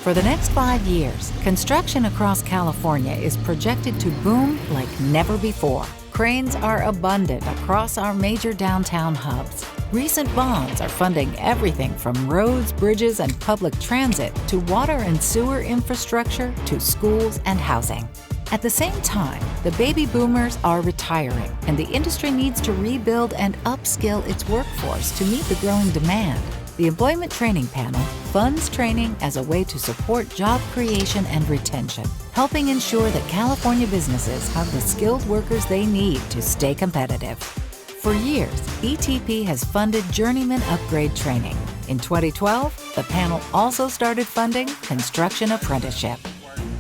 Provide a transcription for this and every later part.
For the next 5 years, construction across California is projected to boom like never before. Cranes are abundant across our major downtown hubs. Recent bonds are funding everything from roads, bridges, and public transit to water and sewer infrastructure to schools and housing. At the same time, the baby boomers are retiring, and the industry needs to rebuild and upskill its workforce to meet the growing demand. The Employment Training Panel funds training as a way to support job creation and retention, helping ensure that California businesses have the skilled workers they need to stay competitive. For years, ETP has funded journeyman upgrade training. In 2012, the panel also started funding construction apprenticeship.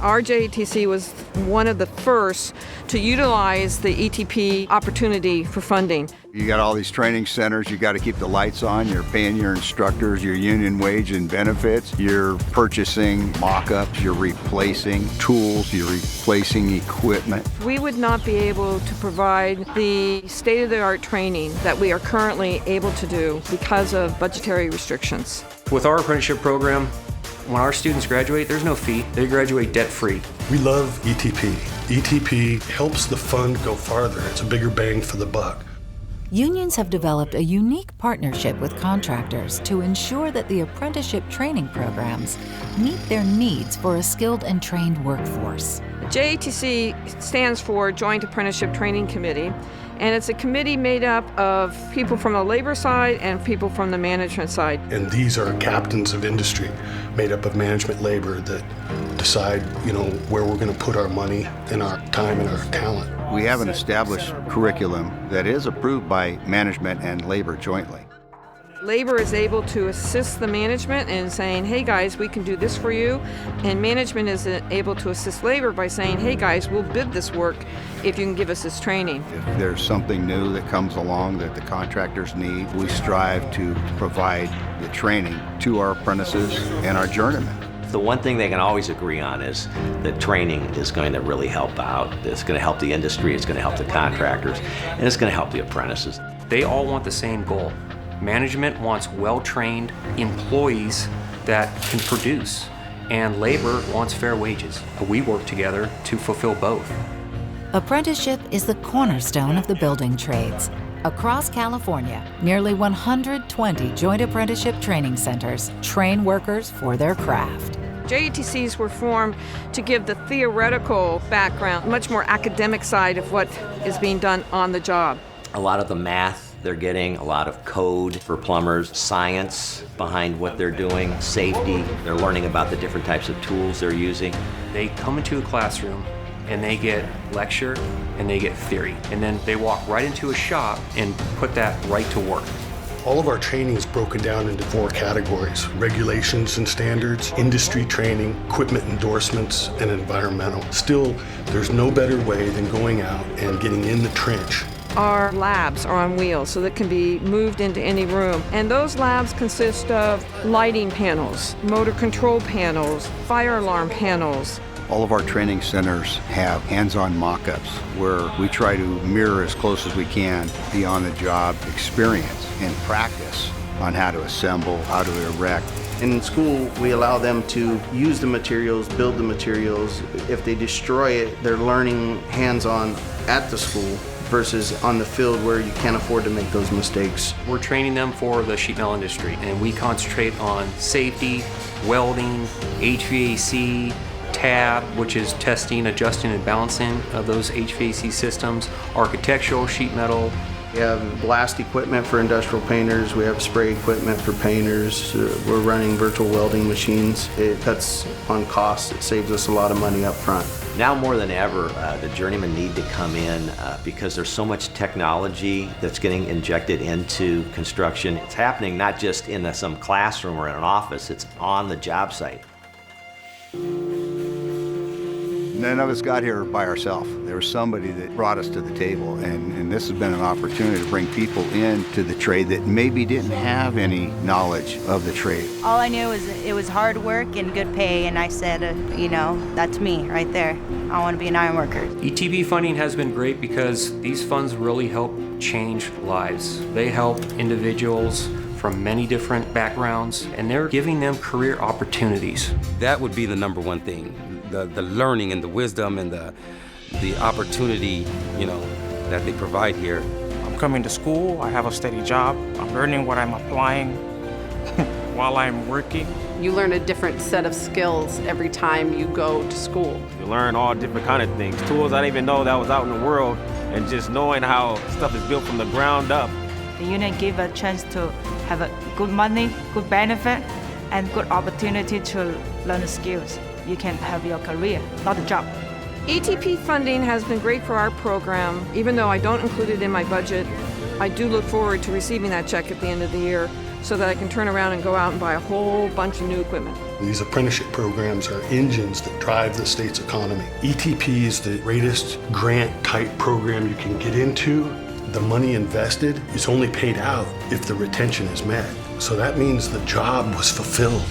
Our JATC was one of the first to utilize the ETP opportunity for funding. You got all these training centers, you got to keep the lights on, you're paying your instructors your union wage and benefits, you're purchasing mock-ups, you're replacing tools, you're replacing equipment. We would not be able to provide the state-of-the-art training that we are currently able to do because of budgetary restrictions. With our apprenticeship program, when our students graduate, there's no fee. They graduate debt-free. We love ETP. ETP helps the fund go farther. It's a bigger bang for the buck. Unions have developed a unique partnership with contractors to ensure that the apprenticeship training programs meet their needs for a skilled and trained workforce. JATC stands for Joint Apprenticeship Training Committee, and it's a committee made up of people from the labor side and people from the management side. And these are captains of industry made up of management labor that decide, where we're going to put our money and our time and our talent. We have an established curriculum that is approved by management and labor jointly. Labor is able to assist the management in saying, hey guys, we can do this for you. And management is able to assist labor by saying, hey guys, we'll bid this work if you can give us this training. If there's something new that comes along that the contractors need, we strive to provide the training to our apprentices and our journeymen. The one thing they can always agree on is that training is going to really help out. It's going to help the industry, it's going to help the contractors, and it's going to help the apprentices. They all want the same goal. Management wants well-trained employees that can produce, and labor wants fair wages. We work together to fulfill both. Apprenticeship is the cornerstone of the building trades. Across California, nearly 120 joint apprenticeship training centers train workers for their craft. JATCs were formed to give the theoretical background, much more academic side of what is being done on the job. A lot of the math they're getting, a lot of code for plumbers, science behind what they're doing, safety. They're learning about the different types of tools they're using. They come into a classroom and they get lecture and they get theory. And then they walk right into a shop and put that right to work. All of our training is broken down into 4 categories: regulations and standards, industry training, equipment endorsements, and environmental. Still, there's no better way than going out and getting in the trench. Our labs are on wheels, so that can be moved into any room. And those labs consist of lighting panels, motor control panels, fire alarm panels. All of our training centers have hands-on mock-ups where we try to mirror as close as we can the on-the-job experience and practice on how to assemble, how to erect. In school, we allow them to use the materials, build the materials. If they destroy it, they're learning hands-on at the school versus on the field where you can't afford to make those mistakes. We're training them for the sheet metal industry, and we concentrate on safety, welding, HVAC, tab, which is testing, adjusting, and balancing of those HVAC systems, architectural sheet metal. We have blast equipment for industrial painters. We have spray equipment for painters. We're running virtual welding machines. It cuts on costs. It saves us a lot of money up front. Now more than ever, the journeymen need to come in because there's so much technology that's getting injected into construction. It's happening not just in some classroom or in an office, it's on the job site. None of us got here by ourselves. There was somebody that brought us to the table, and this has been an opportunity to bring people into the trade that maybe didn't have any knowledge of the trade. All I knew was it was hard work and good pay, and I said, that's me right there. I want to be an iron worker. ETP funding has been great because these funds really help change lives. They help individuals from many different backgrounds, and they're giving them career opportunities. That would be the number one thing, the learning and the wisdom and the opportunity, that they provide here. I'm coming to school, I have a steady job, I'm learning what I'm applying while I'm working. You learn a different set of skills every time you go to school. You learn all different kind of things, tools I didn't even know that was out in the world, and just knowing how stuff is built from the ground up. The union give a chance to have a good money, good benefit, and good opportunity to learn the skills. You can have your career, not a job. ETP funding has been great for our program. Even though I don't include it in my budget, I do look forward to receiving that check at the end of the year so that I can turn around and go out and buy a whole bunch of new equipment. These apprenticeship programs are engines that drive the state's economy. ETP is the greatest grant-type program you can get into. The money invested is only paid out if the retention is met. So that means the job was fulfilled.